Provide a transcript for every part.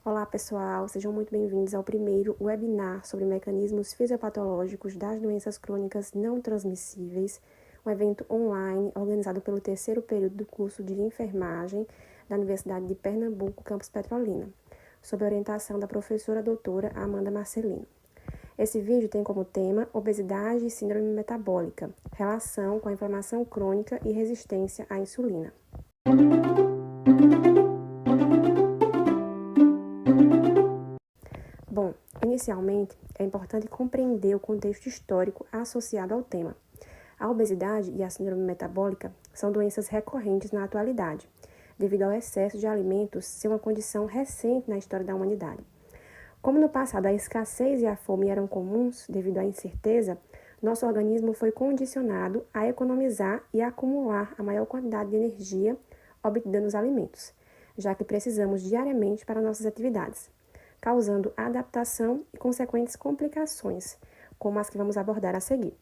Olá, pessoal, sejam muito bem-vindos ao primeiro webinar sobre mecanismos fisiopatológicos das doenças crônicas não transmissíveis, um evento online organizado pelo terceiro período do curso de enfermagem da Universidade de Pernambuco, campus Petrolina, sob a orientação da professora doutora Amanda Marcelino. Esse vídeo tem como tema obesidade e síndrome metabólica, relação com a inflamação crônica e resistência à insulina. Bom, inicialmente, é importante compreender o contexto histórico associado ao tema. A obesidade e a síndrome metabólica são doenças recorrentes na atualidade, devido ao excesso de alimentos ser uma condição recente na história da humanidade. Como no passado a escassez e a fome eram comuns devido à incerteza, nosso organismo foi condicionado a economizar e acumular a maior quantidade de energia obtida nos alimentos, já que precisamos diariamente para nossas atividades, causando adaptação e consequentes complicações, como as que vamos abordar a seguir.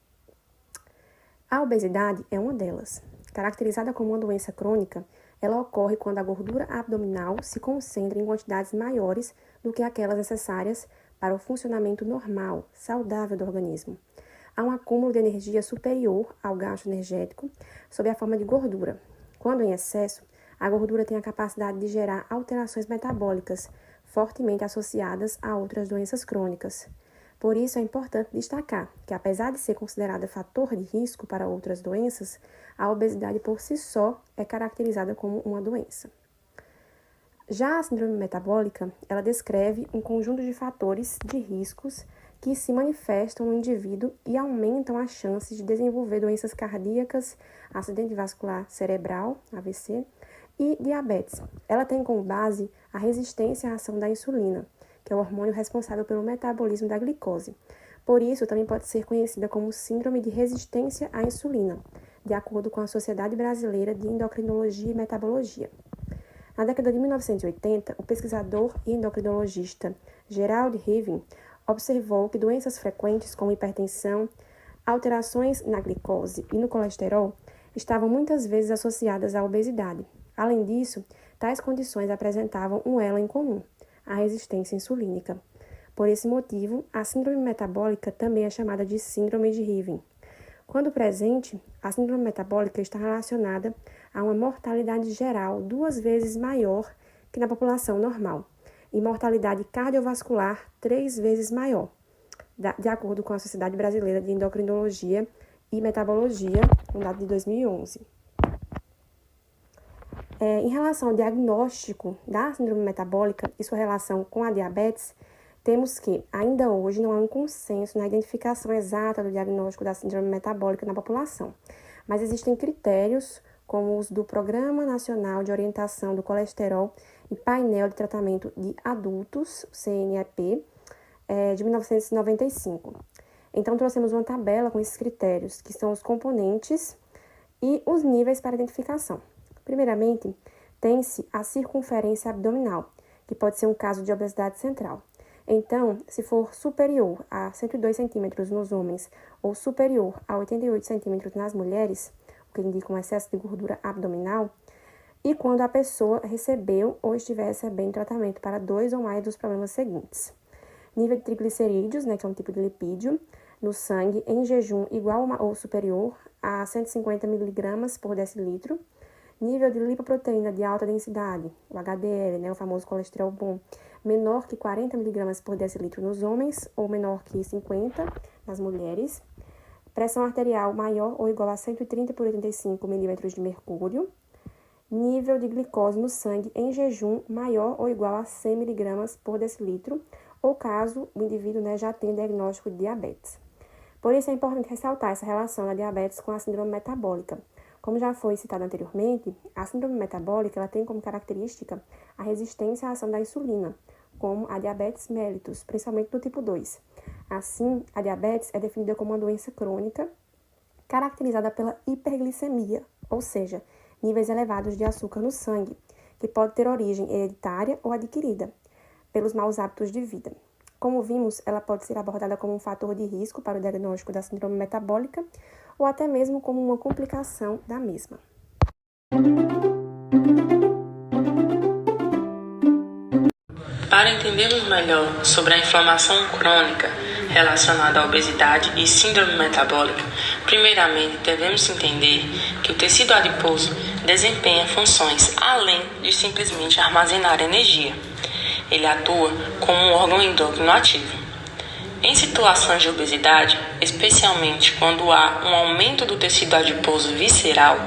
A obesidade é uma delas. Caracterizada como uma doença crônica, ela ocorre quando a gordura abdominal se concentra em quantidades maiores do que aquelas necessárias para o funcionamento normal, saudável do organismo. Há um acúmulo de energia superior ao gasto energético sob a forma de gordura. Quando em excesso, a gordura tem a capacidade de gerar alterações metabólicas, fortemente associadas a outras doenças crônicas. Por isso, é importante destacar que, apesar de ser considerada fator de risco para outras doenças, a obesidade por si só é caracterizada como uma doença. Já a síndrome metabólica, ela descreve um conjunto de fatores de riscos que se manifestam no indivíduo e aumentam as chances de desenvolver doenças cardíacas, acidente vascular cerebral, AVC, e diabetes. Ela tem como base a resistência à ação da insulina, que é o hormônio responsável pelo metabolismo da glicose. Por isso, também pode ser conhecida como síndrome de resistência à insulina, de acordo com a Sociedade Brasileira de Endocrinologia e Metabologia. Na década de 1980, o pesquisador e endocrinologista Gerald Reeving observou que doenças frequentes como hipertensão, alterações na glicose e no colesterol estavam muitas vezes associadas à obesidade. Além disso, tais condições apresentavam um elo em comum, a resistência insulínica. Por esse motivo, a síndrome metabólica também é chamada de síndrome de Reeving. Quando presente, a síndrome metabólica está relacionada a uma mortalidade geral 2 vezes maior que na população normal e mortalidade cardiovascular 3 vezes maior, de acordo com a Sociedade Brasileira de Endocrinologia e Metabologia, um dado de 2011. Em relação ao diagnóstico da síndrome metabólica e sua relação com a diabetes, temos que, ainda hoje, não há um consenso na identificação exata do diagnóstico da síndrome metabólica na população, mas existem critérios como os do Programa Nacional de Orientação do Colesterol e Painel de Tratamento de Adultos, CNEP, de 1995. Então, trouxemos uma tabela com esses critérios, que são os componentes e os níveis para identificação. Primeiramente, tem-se a circunferência abdominal, que pode ser um caso de obesidade central. Então, se for superior a 102 centímetros nos homens ou superior a 88 centímetros nas mulheres, o que indica um excesso de gordura abdominal, e quando a pessoa recebeu ou estiver recebendo tratamento para 2 ou mais dos problemas seguintes. Nível de triglicerídeos, que é um tipo de lipídio, no sangue em jejum igual ou superior a 150 mg por decilitro. Nível de lipoproteína de alta densidade, o HDL, o famoso colesterol bom, menor que 40 mg por decilitro nos homens ou menor que 50 nas mulheres. Pressão arterial maior ou igual a 130 por 85 milímetros de mercúrio. Nível de glicose no sangue em jejum maior ou igual a 100 mg por decilitro, ou caso o indivíduo já tenha diagnóstico de diabetes. Por isso é importante ressaltar essa relação da diabetes com a síndrome metabólica. Como já foi citado anteriormente, a síndrome metabólica ela tem como característica a resistência à ação da insulina, como a diabetes mellitus, principalmente do tipo 2. Assim, a diabetes é definida como uma doença crônica caracterizada pela hiperglicemia, ou seja, níveis elevados de açúcar no sangue, que pode ter origem hereditária ou adquirida pelos maus hábitos de vida. Como vimos, ela pode ser abordada como um fator de risco para o diagnóstico da síndrome metabólica ou até mesmo como uma complicação da mesma. Para entendermos melhor sobre a inflamação crônica relacionada à obesidade e síndrome metabólica, primeiramente devemos entender que o tecido adiposo desempenha funções além de simplesmente armazenar energia. Ele atua como um órgão endócrino ativo. Em situações de obesidade, especialmente quando há um aumento do tecido adiposo visceral,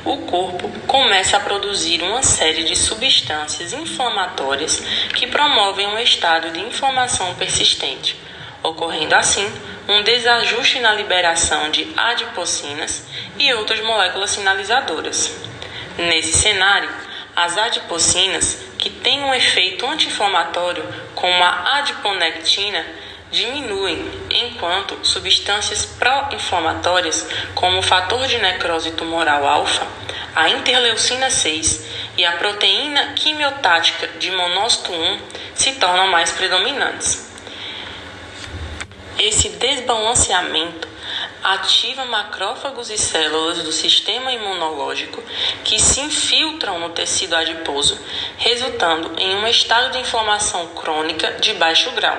o corpo começa a produzir uma série de substâncias inflamatórias que promovem um estado de inflamação persistente, ocorrendo assim um desajuste na liberação de adipocinas e outras moléculas sinalizadoras. Nesse cenário, as adipocinas, que têm um efeito anti-inflamatório como a adiponectina, diminuem, enquanto substâncias pró-inflamatórias como o fator de necrose tumoral alfa, a interleucina 6 e a proteína quimiotática de monócito 1 se tornam mais predominantes. Esse desbalanceamento ativa macrófagos e células do sistema imunológico que se infiltram no tecido adiposo, resultando em um estado de inflamação crônica de baixo grau.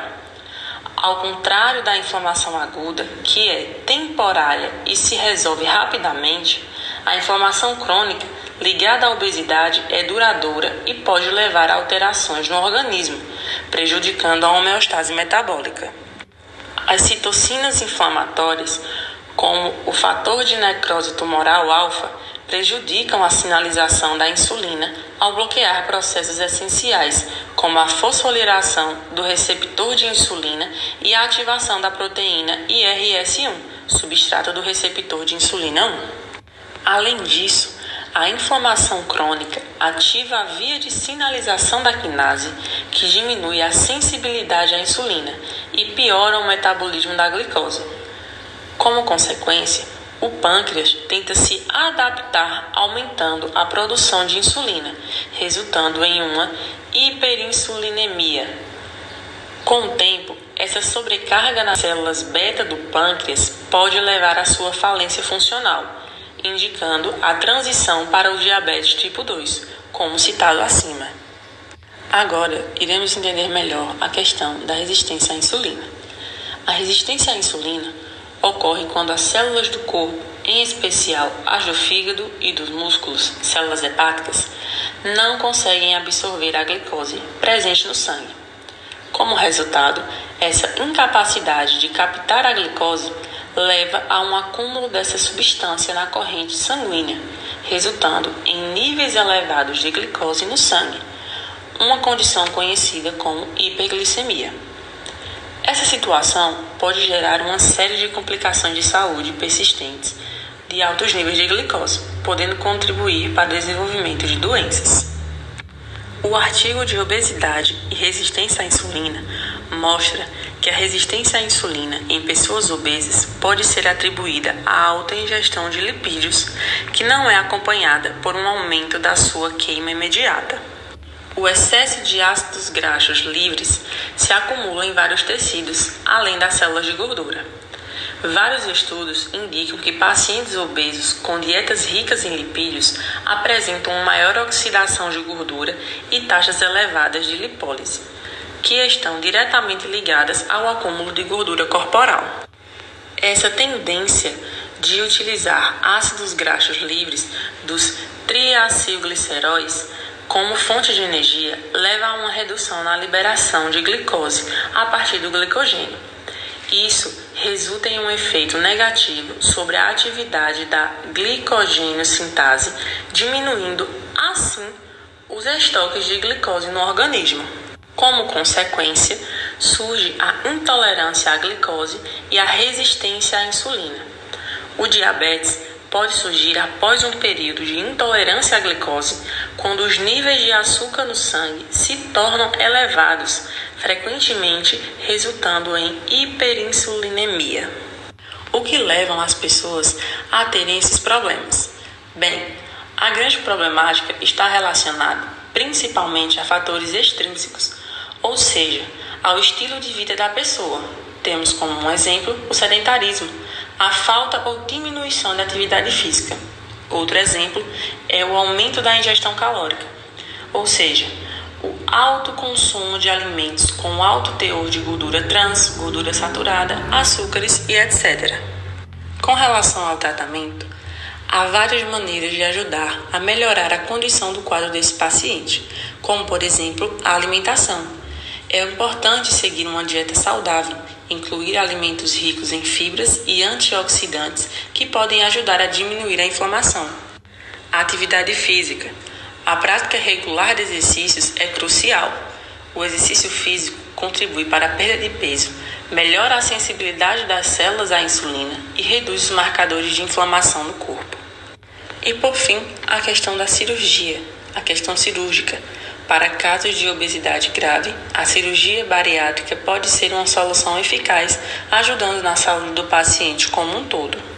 Ao contrário da inflamação aguda, que é temporária e se resolve rapidamente, a inflamação crônica ligada à obesidade é duradoura e pode levar a alterações no organismo, prejudicando a homeostase metabólica. As citocinas inflamatórias, como o fator de necrose tumoral alfa, prejudicam a sinalização da insulina ao bloquear processos essenciais, como a fosforilação do receptor de insulina e a ativação da proteína IRS1, substrato do receptor de insulina 1. Além disso, a inflamação crônica ativa a via de sinalização da quinase, que diminui a sensibilidade à insulina e piora o metabolismo da glicose. Como consequência, o pâncreas tenta se adaptar aumentando a produção de insulina, resultando em uma hiperinsulinemia. Com o tempo, essa sobrecarga nas células beta do pâncreas pode levar à sua falência funcional, indicando a transição para o diabetes tipo 2, como citado acima. Agora, iremos entender melhor a questão da resistência à insulina. A resistência à insulina ocorre quando as células do corpo, em especial as do fígado e dos músculos, células hepáticas, não conseguem absorver a glicose presente no sangue. Como resultado, essa incapacidade de captar a glicose leva a um acúmulo dessa substância na corrente sanguínea, resultando em níveis elevados de glicose no sangue, uma condição conhecida como hiperglicemia. Essa situação pode gerar uma série de complicações de saúde persistentes de altos níveis de glicose, podendo contribuir para o desenvolvimento de doenças. O artigo de obesidade e resistência à insulina mostra que a resistência à insulina em pessoas obesas pode ser atribuída à alta ingestão de lipídios, que não é acompanhada por um aumento da sua queima imediata. O excesso de ácidos graxos livres se acumula em vários tecidos, além das células de gordura. Vários estudos indicam que pacientes obesos com dietas ricas em lipídios apresentam uma maior oxidação de gordura e taxas elevadas de lipólise, que estão diretamente ligadas ao acúmulo de gordura corporal. Essa tendência de utilizar ácidos graxos livres dos triacilgliceróis como fonte de energia leva a uma redução na liberação de glicose a partir do glicogênio. Isso resulta em um efeito negativo sobre a atividade da glicogênio-sintase, diminuindo assim os estoques de glicose no organismo. Como consequência, surge a intolerância à glicose e a resistência à insulina. O diabetes pode surgir após um período de intolerância à glicose, quando os níveis de açúcar no sangue se tornam elevados, frequentemente resultando em hiperinsulinemia. O que leva as pessoas a terem esses problemas? Bem, a grande problemática está relacionada principalmente a fatores extrínsecos, ou seja, ao estilo de vida da pessoa. Temos como um exemplo o sedentarismo, a falta ou diminuição da atividade física. Outro exemplo é o aumento da ingestão calórica, ou seja, o alto consumo de alimentos com alto teor de gordura trans, gordura saturada, açúcares e etc. Com relação ao tratamento, há várias maneiras de ajudar a melhorar a condição do quadro desse paciente, como, por exemplo, a alimentação. É importante seguir uma dieta saudável, incluir alimentos ricos em fibras e antioxidantes que podem ajudar a diminuir a inflamação. A atividade física. A prática regular de exercícios é crucial. O exercício físico contribui para a perda de peso, melhora a sensibilidade das células à insulina e reduz os marcadores de inflamação no corpo. E por fim, a questão da cirurgia, a questão cirúrgica. Para casos de obesidade grave, a cirurgia bariátrica pode ser uma solução eficaz, ajudando na saúde do paciente como um todo.